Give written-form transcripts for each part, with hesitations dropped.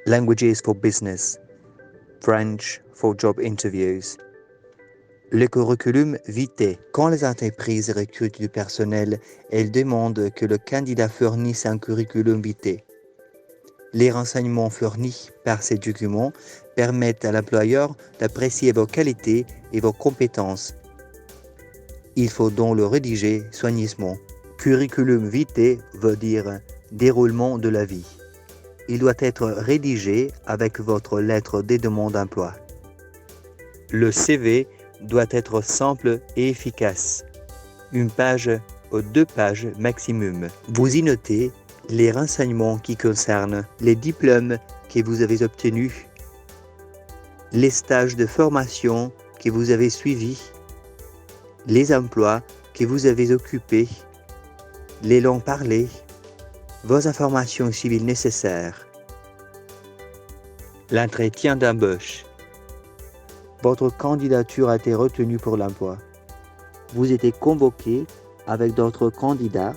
Languages for business. French for job interviews. Le curriculum vitae. Quand les entreprises recrutent du personnel, elles demandent que le candidat fournisse un curriculum vitae. Les renseignements fournis par ces documents permettent à l'employeur d'apprécier vos qualités et vos compétences. Il faut donc le rédiger soigneusement. Curriculum vitae veut dire déroulement de la vie. Il doit être rédigé avec votre lettre de demande d'emploi. Le CV doit être simple et efficace. Une page ou 2 pages maximum. Vous y notez les renseignements qui concernent les diplômes que vous avez obtenus, les stages de formation que vous avez suivis, les emplois que vous avez occupés, les langues parlées, vos informations civiles nécessaires. L'entretien d'embauche. Votre candidature a été retenue pour l'emploi. Vous êtes convoqué avec d'autres candidats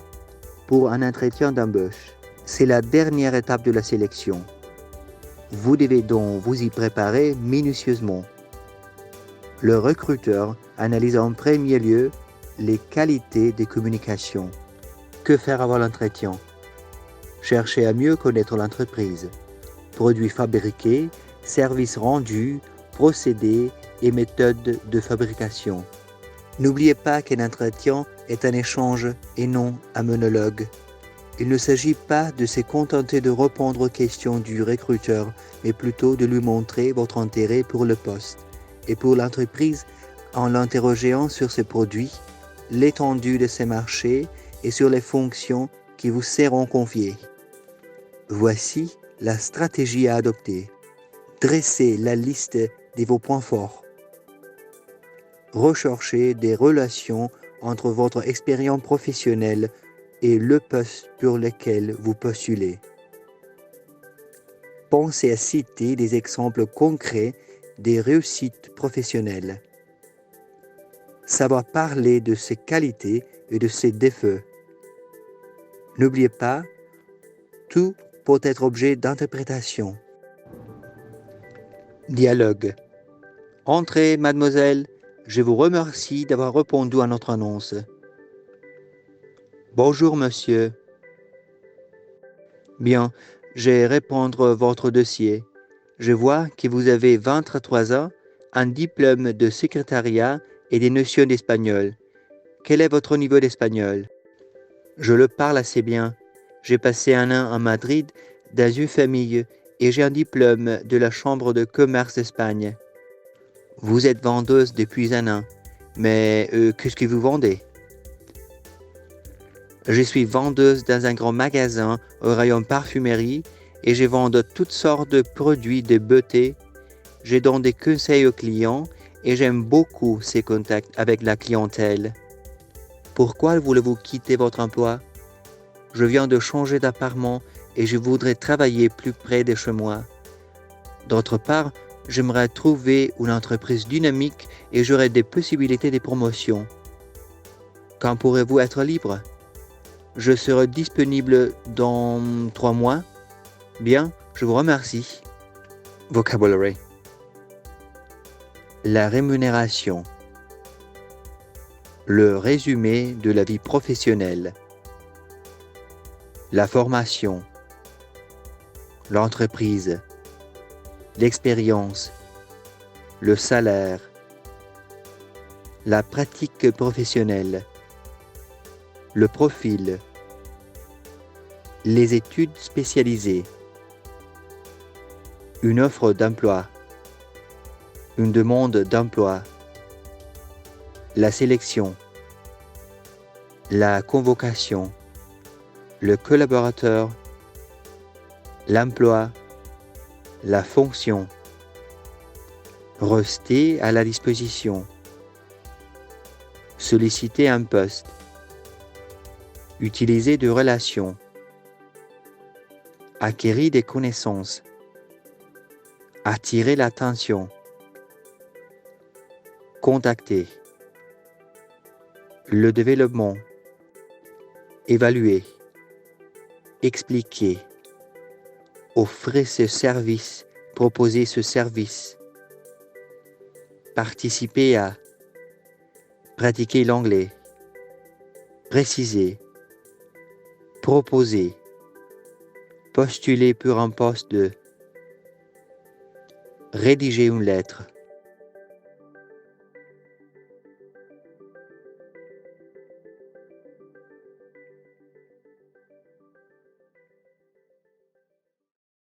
pour un entretien d'embauche. C'est la dernière étape de la sélection. Vous devez donc vous y préparer minutieusement. Le recruteur analyse en premier lieu les qualités de communication. Que faire avant l'entretien? Cherchez à mieux connaître l'entreprise. Produits fabriqués, services rendus, procédés et méthodes de fabrication. N'oubliez pas qu'un entretien est un échange et non un monologue. Il ne s'agit pas de se contenter de répondre aux questions du recruteur, mais plutôt de lui montrer votre intérêt pour le poste et pour l'entreprise en l'interrogeant sur ses produits, l'étendue de ses marchés et sur les fonctions qui vous seront confiées. Voici la stratégie à adopter. Dressez la liste de vos points forts. Recherchez des relations entre votre expérience professionnelle et le poste pour lequel vous postulez. Pensez à citer des exemples concrets des réussites professionnelles. Savoir parler de ses qualités et de ses défauts. N'oubliez pas, tout peut être objet d'interprétation. Dialogue. Entrez, mademoiselle. Je vous remercie d'avoir répondu à notre annonce. Bonjour, monsieur. Bien, je vais répondre votre dossier. Je vois que vous avez 23 ans, un diplôme de secrétariat et des notions d'espagnol. Quel est votre niveau d'espagnol? Je le parle assez bien. J'ai passé 1 an à Madrid dans une famille et j'ai un diplôme de la Chambre de commerce d'Espagne. Vous êtes vendeuse depuis 1 an, mais qu'est-ce que vous vendez? Je suis vendeuse dans un grand magasin au rayon parfumerie et je vends toutes sortes de produits de beauté. Je donne des conseils aux clients et j'aime beaucoup ces contacts avec la clientèle. Pourquoi voulez-vous quitter votre emploi? Je viens de changer d'appartement et je voudrais travailler plus près de chez moi. D'autre part, j'aimerais trouver une entreprise dynamique et j'aurai des possibilités de promotion. Quand pourrez-vous être libre? Je serai disponible dans 3 mois. Bien, je vous remercie. Vocabulary. La rémunération. Le résumé de la vie professionnelle. La formation. L'entreprise. L'expérience. Le salaire. La pratique professionnelle. Le profil. Les études spécialisées. Une offre d'emploi. Une demande d'emploi. La sélection. La convocation. Le collaborateur. L'emploi. La fonction. Rester à la disposition. Solliciter un poste. Utiliser des relations. Acquérir des connaissances. Attirer l'attention. Contacter. Le développement. Évaluer. Expliquer. Offrir ce service. Proposer ce service. Participer à. Pratiquer l'anglais. Préciser. Proposer. Postuler pour un poste de. Rédiger une lettre.